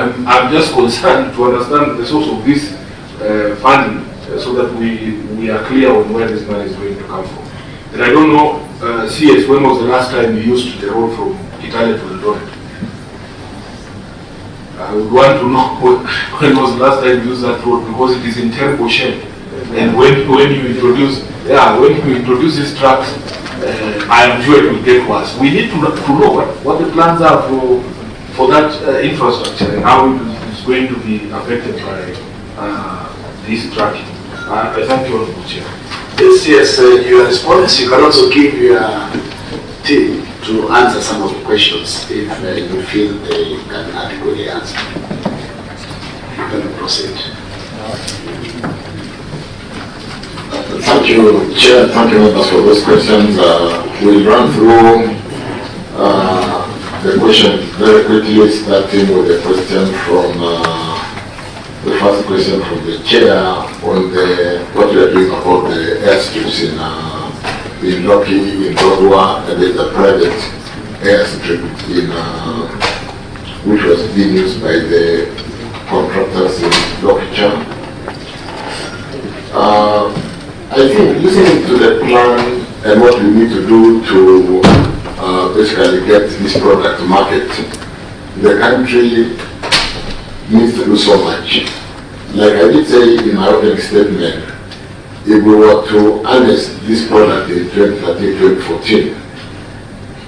I'm just concerned to understand the source of this funding so that we are clear on where this money is going to come from. And I don't know, CS, when was the last time you used the road from Italy to Eldoret? I would want to know when was the last time you used that road, because it is in terrible shape. And when you introduce these trucks, I am sure it will get worse. We need to know what the plans are for that infrastructure and how it is going to be affected by this tracking. I thank you, Honorable Chair. Yes, your response, you can also give your team to answer some of the questions if you feel they can adequately answer. You can proceed. Thank you, Chair. Thank you, members, for those questions. We'll run through the questions very quickly, starting with the question from the first question from the Chair on what we are doing about the airstrips in Loki, in Dodua, and there's a private airstrip which was being used by the contractors in Lokicha. I think listening to the plan and what we need to do to basically get this product to market, the country needs to do so much. Like I did say in my opening statement, if we were to harness this product in 2013, 2014,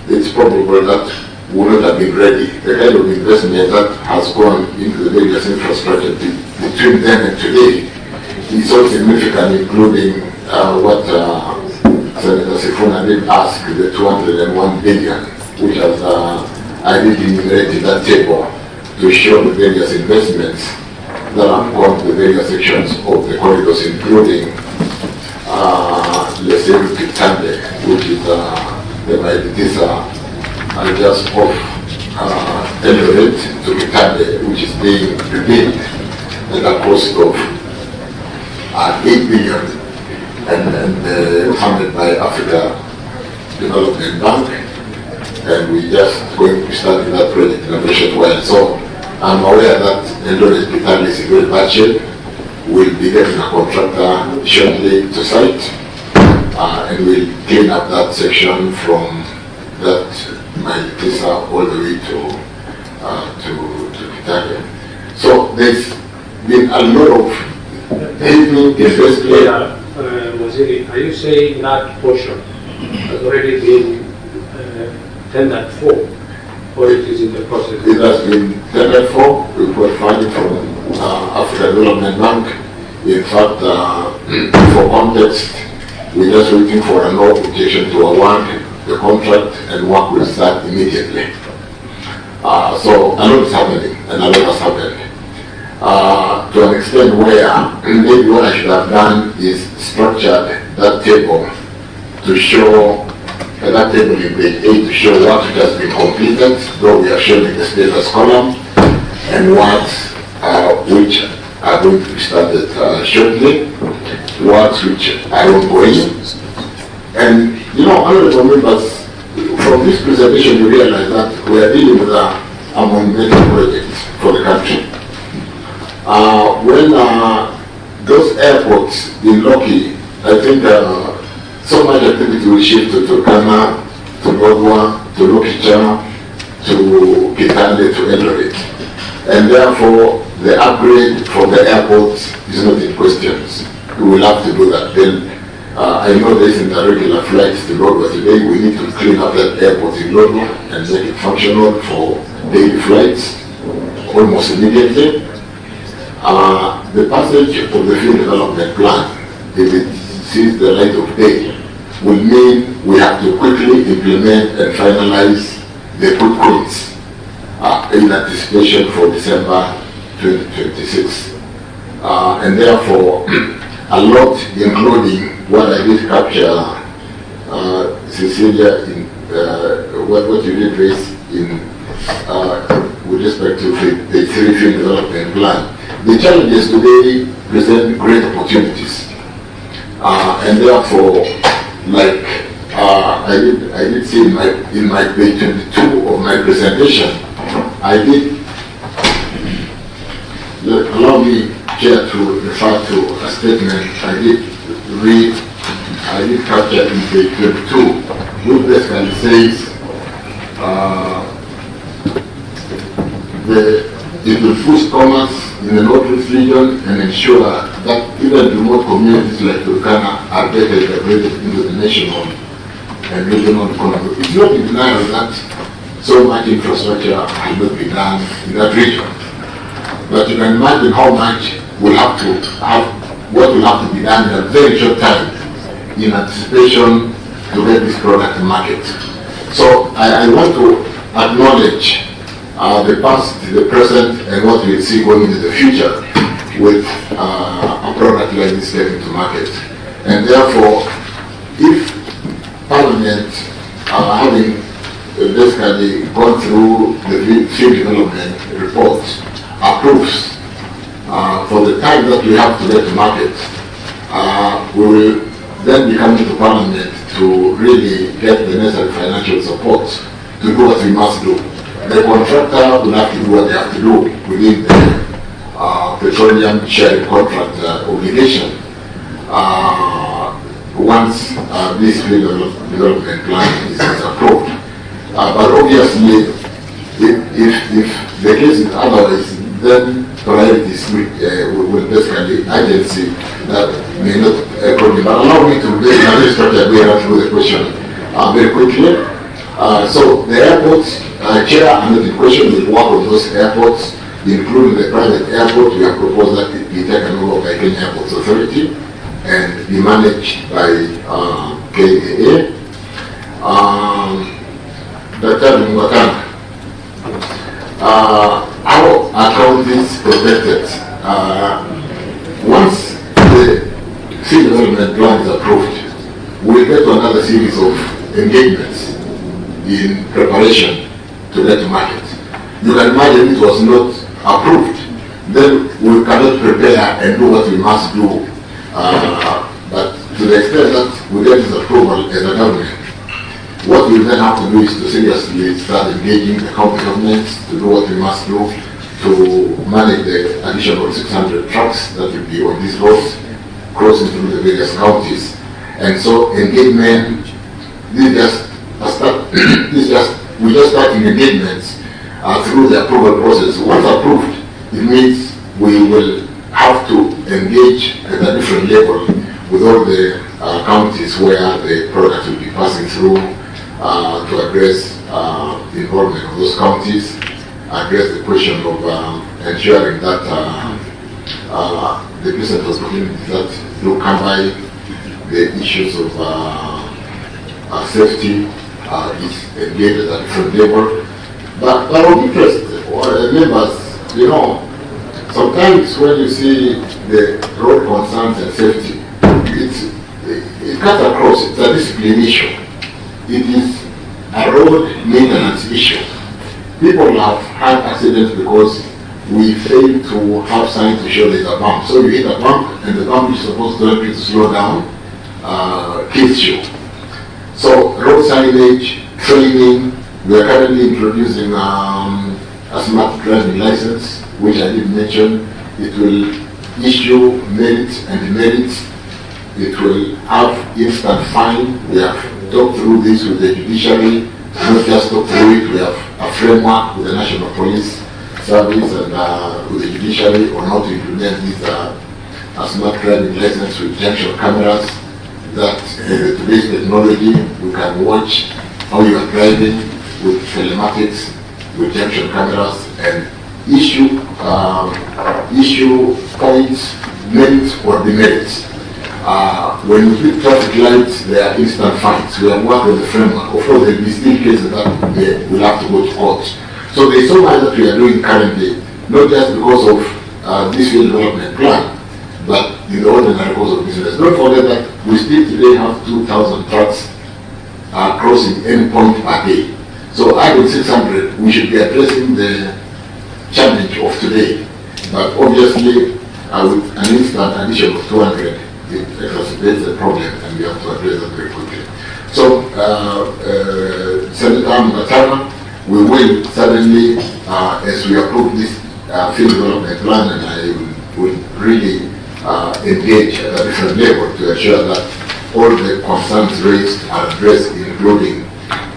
it's probable that we would not have been ready. The kind of investment that has gone into the various infrastructure between then and today is so significant, including what Senator Sifuna did ask, the 201 billion, which has I did enumerate in that table to show the various investments that have gone to the various sections of the corridors, including let's say Kitande, which is the Maitisa, just off Eldoret to Kitande, which is being rebuilt at a cost of 8 billion and funded by Africa Development Bank, and we just going to start that project in a very short while. So I'm aware that Eldoret Kitale is in very bad shape. We'll be getting a contractor shortly to site, and we'll clean up that section from that Maitisa all the way to Kitale. So there's been a lot of heavy investment. Waziri, are you saying that portion has already been tendered for, or it is in the process? It has been tendered for. We've got funding from Africa Development Bank. In fact, for context, we're just waiting for an obligation to award the contract, and work will start immediately. So a lot is happening, and a lot has happened. To an extent where maybe what I should have done is structured that table to show that table in page 8 to show what has been completed, though we are showing the status column, and what which are going to be started shortly, what which are ongoing. And you know, honorable members, from this presentation you realize that we are dealing with a monumental project for the country. When those airports in Loki, I think so much activity will shift to Turkana, to Lodwa, to Lokicha, to Kitale, to Eldoret. And therefore, the upgrade for the airports is not in question. We will have to do that. Then, I know there isn't a regular flights to Lodwa today. We need to clean up that airport in Lodwa and make it functional for daily flights almost immediately. The passage of the field development plan, if it sees the light of day, will mean we have to quickly implement and finalize the footprints in anticipation for December 2026. And therefore, a lot, including what I did capture, Cecilia, in what you did raise in with respect to the 3 field development plan. The challenges today present great opportunities, and therefore, like I did say in my page 22 of my presentation, I did allow me, Chair, to refer to a statement I did capture in page 22, which basically says it will boost commerce in the Northeast region and ensure that even remote communities like Turkana are better integrated into the national and regional economy. It's not in denial that so much infrastructure has not been done in that region. But you can imagine how much what will have to be done in a very short time in anticipation to get this product to market. So I want to acknowledge the past, the present, and what we'll see going into the future with a product like this getting to market. And therefore, if Parliament having basically gone through the field development report approves for the time that we have to get to market, we will then be coming to Parliament to really get the necessary financial support to do what we must do. The contractor will have to do what they have to do within the petroleum sharing contract obligation once this field development plan is approved. But obviously, if the case is otherwise, then priorities will basically agency that may not agree. But allow me to basically structure through the question very quickly. So the airports, Chair, under the question will work on those airports, including the private airport. We have proposed that it be taken over by Kenya Airports Authority and be managed by KAA. Dr. Mwakanga, how account is protected? Once the field development plan is approved, we'll get to another series of engagements in preparation to get to market. You can imagine it was not approved, then we cannot prepare and do what we must do. But to the extent that we get this approval as a government, what we then have to do is to seriously start engaging the county governments to do what we must do to manage the additional 600 trucks that will be on these roads crossing through the various counties. And so engagement, we just starting engagements through the approval process. Once approved, it means we will have to engage at a different level with all the counties where the product will be passing through to address the involvement of those counties, address the question of ensuring that the business opportunities that do come by, the issues of safety is engaged at a different level. But of interest, members, you know, sometimes when you see the road concerns and safety, it cuts across. It's a discipline issue. It is a road maintenance issue. People have had accidents because we fail to have signs to show there's a bump. So you hit a bump, and the bump is supposed to help you to slow down, kills you. So road signage, training, we are currently introducing a smart driving license, which I did mention. It will issue merits and demerits. It will have instant fine. We have talked through this with the judiciary, not just talk through it. We have a framework with the National Police Service and with the judiciary on how to implement this smart driving license with junction cameras that today's technology, we can watch how you are driving with telematics, with junction cameras, and issue points, merits or demerits. When you hit traffic lights, there are instant fines. We have worked on the framework. Of course, there will be still cases that will have to go to court. So there is so much that we are doing currently, not just because of this field development plan, but in the ordinary course of business. Don't forget that we still today have 2,000 trucks crossing any point per day. So out of 600, we should be addressing the challenge of today. But obviously, with an instant addition of 200, it exacerbates the problem, and we have to address that very quickly. So, Senator Mwakanga, we will certainly, as we approve this field development plan, and I will really engage at a different level to ensure that all the concerns raised are addressed, including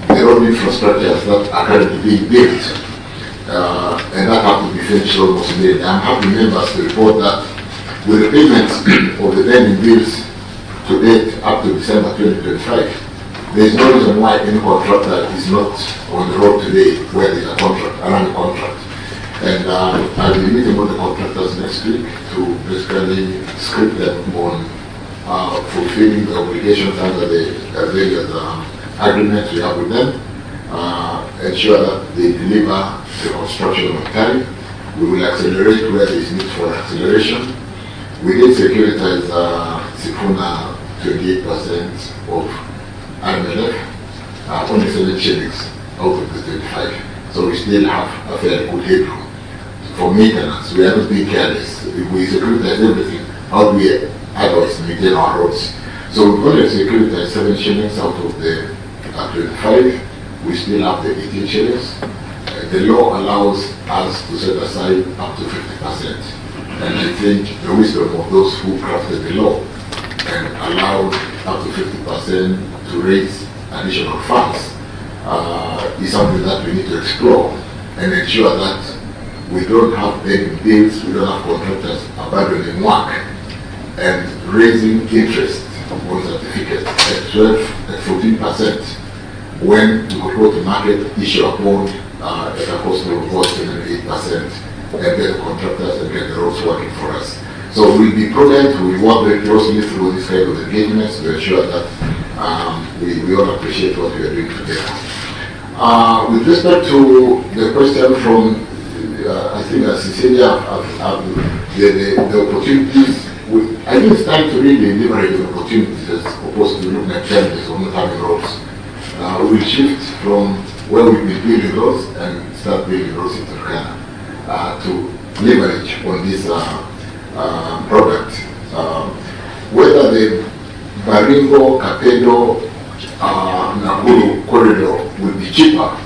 the road infrastructures that are currently being built, and that have to be finished almost immediately. I'm happy members to report that with the payments of the pending bills to date up to December 2025, there is no reason why any contractor is not on the road today where there is a contract, around the contract. And I'll be meeting with the contractors next week to basically script them on fulfilling the obligations under the various agreements we have with them, ensure that they deliver the construction on time. We will accelerate where there is need for acceleration. We did securitize Sifuna 28% of RMLF, only 7 shillings out of the 25. So we still have a fairly good headroom for maintenance. We are not being careless. If we securitize everything, how do we otherwise maintain our roads? So we've only securitized 7 shillings out of the 25. We still have the 18 shillings. The law allows us to set aside up to 50%. And I think the wisdom of those who crafted the law and allowed up to 50% to raise additional funds is something that we need to explore and ensure that we don't have pending bills, we don't have contractors abandoning work and raising interest on certificates at 12 and 14% when we could go to market, issue a bond at a cost of about 8% and get the contractors and get the roads working for us. So we'll be prudent, we'll work very closely through this kind of engagements to ensure that we all appreciate what we are doing together. With respect to the question from I think Cecilia, the opportunities, I think it's time to really liberate the opportunities as opposed to looking at challenges or not having roads. We'll shift from where we've been building roads and start building roads in Turkana to leverage on this product. Whether the Baringo, Kapedo, Nakuru corridor will be cheaper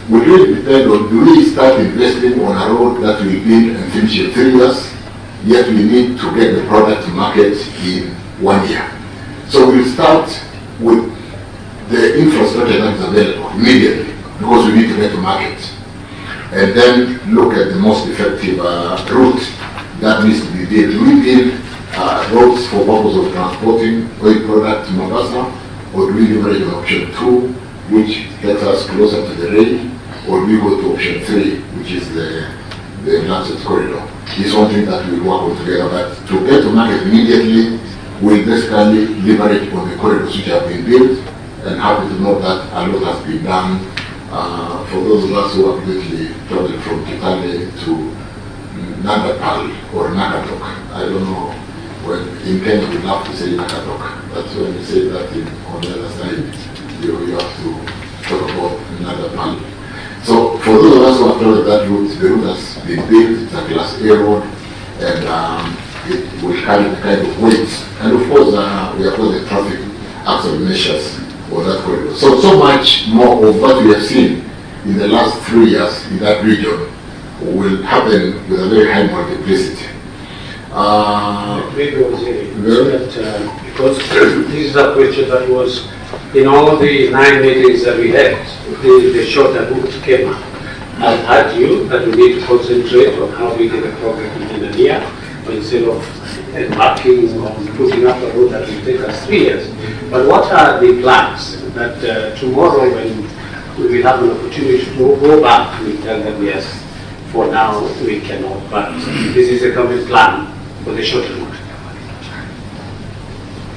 will really depend on, do we start investing on a road that we build and finish in 3 years, yet we need to get the product to market in 1 year. So we'll start with the infrastructure that is available immediately because we need to get to market. And then look at the most effective route that needs to be built. Do we build roads for purpose of transporting oil product to Mombasa, or do we leverage on option 2, which gets us closer to the rail, or do we go to option 3, which is the Lancet corridor? It's one thing that we'll work on together, but to get to market immediately, we'll basically leverage on the corridors which have been built, and happy to know that a lot has been done. For those of us who have lately traveled from Kitale to Nandapal or Nakatok, I don't know, when in Kenya we love to say Nakatok, but when you say that on the other side, you have to talk about Nandapal. So for those of us who have traveled that route, the route has been built, it's a class A road, and it will carry the kind of weights. And of course, we have got the traffic accident measures for that corridor. So much more of what we have seen in the last 3 years in that region will happen with a very high multiplicity. Maybe I was saying that because this is a question that was in all the 9 meetings that we had, the shorter route came up. I've had you that we need to concentrate on how we get a program within a year instead of embarking on putting up a road that will take us 3 years. But what are the plans that tomorrow when we will have an opportunity to go back, we tell them yes, for now we cannot, but this is a government plan for the shorter route?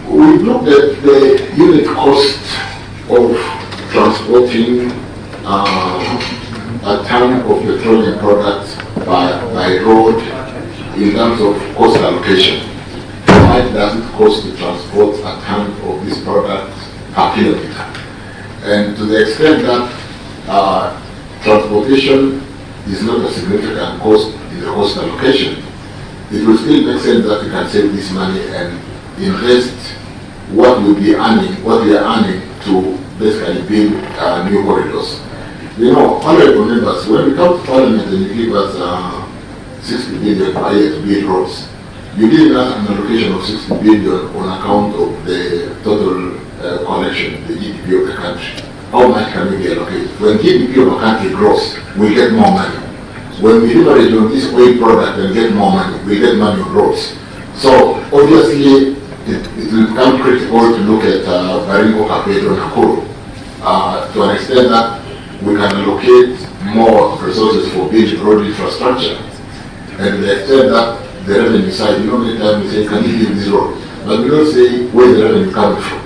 We looked at the unit cost of transporting a ton of petroleum products by road in terms of cost allocation. How much does it cost to transport a ton of this product per kilometer? And to the extent that transportation is not a significant cost in the cost allocation, it will still make sense that we can save this money and invest what we are earning to basically build new corridors. You know, honorable members, when we come to Parliament and you give us 60 billion per year to build roads. You did an allocation of 60 billion on account of the total collection, the GDP of the country. How much can we be allocated? When GDP of a country grows, we get more money. When we leverage on this oil product and get more money, we get money on roads. So obviously, it will become critical to look at Baringo, Kapedo, and Nakuru to an extent that we can allocate more resources for building road infrastructure. And to the extent that the revenue side, many times we say, can you build this road? But we don't say where the revenue coming from.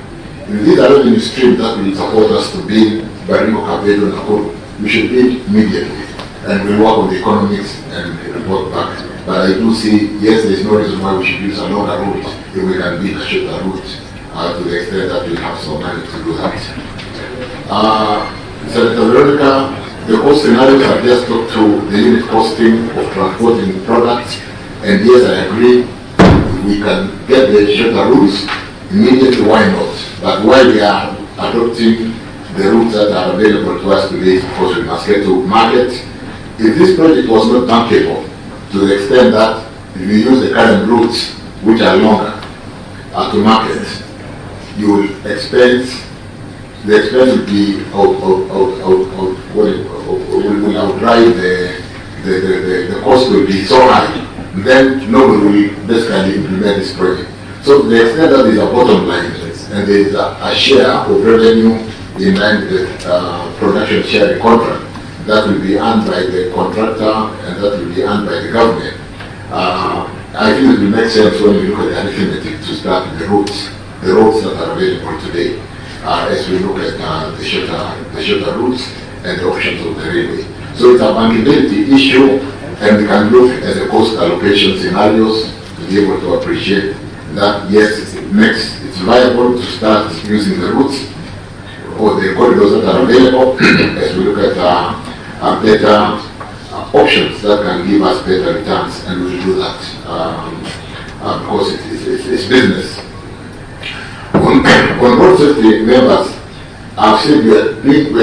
If these are revenue streams that will support us to build Baringo, Kapedo, and Nakuru, we should build immediately. And we'll work on the economics and report back. But I do see, yes, there's no reason why we should use a longer route if we can build a shorter route to the extent that we have some money to do that. Senator Veronica, the cost scenarios I just talked to the unit costing of transporting products, and yes, I agree, we can get the shorter routes immediately, why not? But why we are adopting the routes that are available to us today, because we must get to market. If this project was not bankable, to the extent that if you use the current routes, which are longer, to market, you will expense, the expense will be will outright the cost will be so high, then nobody will basically implement this project. So to the extent that there is a bottom line, and there is a share of revenue in line with production sharing contract, that will be earned by the contractor and that will be earned by the government. I think it will make sense when we look at the arithmetic to start with the roads that are available today, as we look at the shorter routes and the options of the railway. So it's a bankability issue, and we can look at the cost allocation scenarios to be able to appreciate that yes, it's viable to start using the routes or the corridors that are available as we look at better options that can give us better returns, and we'll do that because it's business. On road safety members, I've said we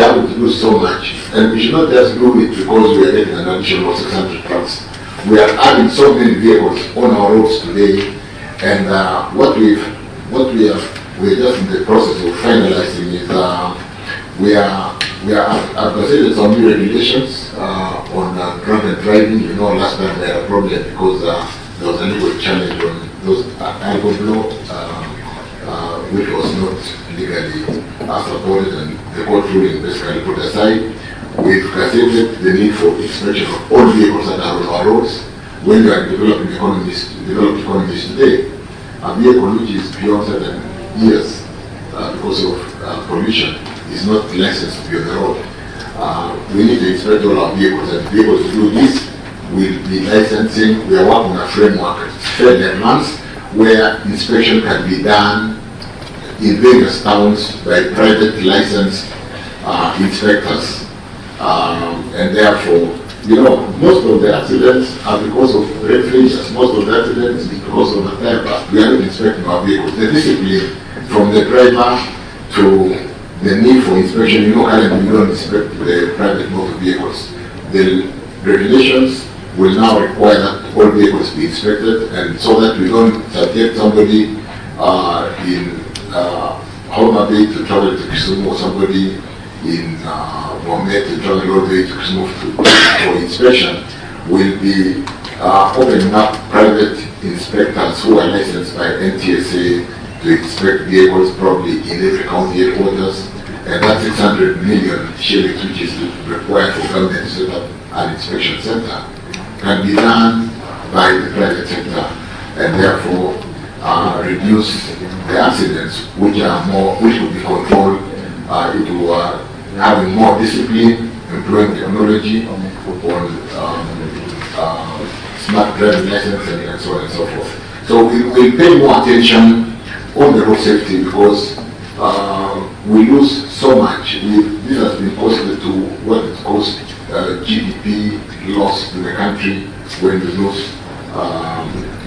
are able to do so much, and we should not just do it because we are getting an additional 600 trucks. We are adding so many vehicles on our roads today, and we're just in the process of finalizing is I've considered some new regulations on drunk and driving. Last time we had a problem because there was a legal challenge on those alcohol law, which was not legally supported, and the court ruling basically put aside. We've considered the need for inspection of all vehicles that are on our roads. When we are developed economies today, a vehicle which is beyond 7 years because of pollution is not licensed to be on the road. We need to inspect all our vehicles, and to be able to do this, we'll be licensing. We are working on a framework, fairly advanced, where inspection can be done in various towns by private licensed inspectors. And therefore, most of the accidents are because of refrigerators. Most of the accidents is because of the tire pass. We are not inspecting our vehicles. The discipline from the driver to the need for inspection, currently we don't inspect the private motor vehicles. The regulations will now require that all vehicles be inspected, and so that we don't subject somebody in Homa Bay to travel to Kisumu, or somebody in Bombay to travel all the way to Kisumu for inspection. Will be opening up private inspectors who are licensed by NTSA to inspect vehicles probably in every county headquarters, and that 600 million shillings which is required for government to set up an inspection center can be done by the private sector, and therefore reduce the accidents which would be controlled into having more discipline, employing technology on smart driving license and so on and so forth. So we'll pay more attention on the road safety because we lose so much. This has been costed to what it costs GDP loss to the country when we lose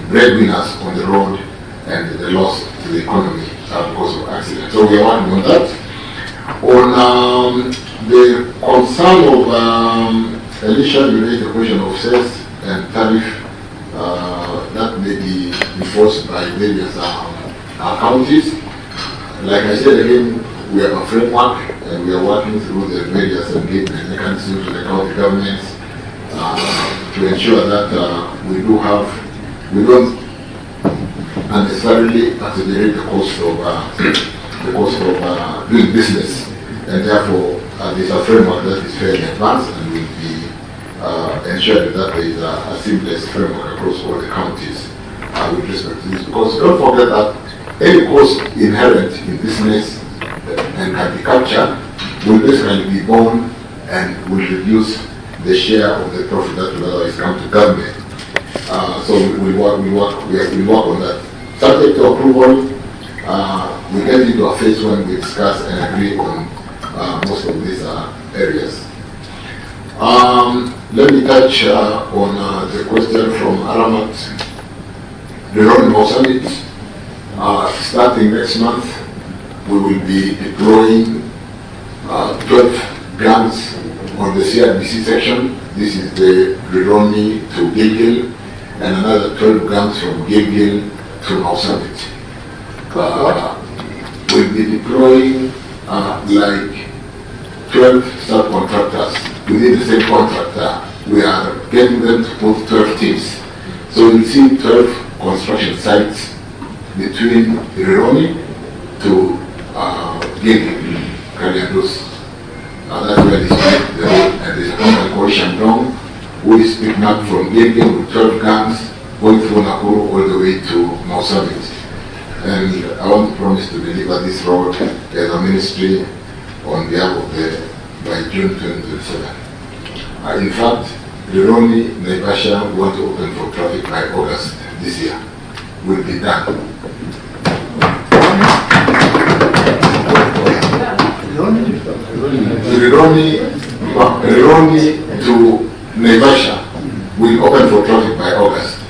breadwinners on the road and the loss to the economy because of accidents. So we are working on that. On the concern of Elisha, you raised the question of sales and tariff enforced by various counties. Like I said again, we have a framework and we are working through the various engagement mechanisms with the county governments to ensure that we don't unnecessarily accelerate the cost of doing business, and therefore there's a framework that is fairly advanced and will be ensured that there is a seamless framework across all the counties with respect to this. Because don't forget that any cost inherent in business and can be captured will basically be borne and will reduce the share of the profit that will otherwise come to government. So we work on that. Subject to approval, we get into a phase when we discuss and agree on most of these areas. Let me touch on the question from Aramat Rironi Mozambique. Starting next month, we will be deploying 12 guns on the CRBC section. This is the Rironi to Gilgil, and another 12 guns from Gilgil to Mozambique. We'll be deploying like 12 subcontractors within the same contractor. We are getting them to put 12 teams. So we'll see 12 construction sites between Rironi to Gilgil, Kaliandus. That's where they split the road, and there's a company called Shandong who is picking up from Gilgil with 12 guns going through Nakuru all the way to Mozambique. And I want to promise to deliver this road as a ministry on behalf of by June 2027. In fact, Rironi, Naivasha want to open for traffic by August this year. Will be done. Rironi to Naivasha will open for traffic by August.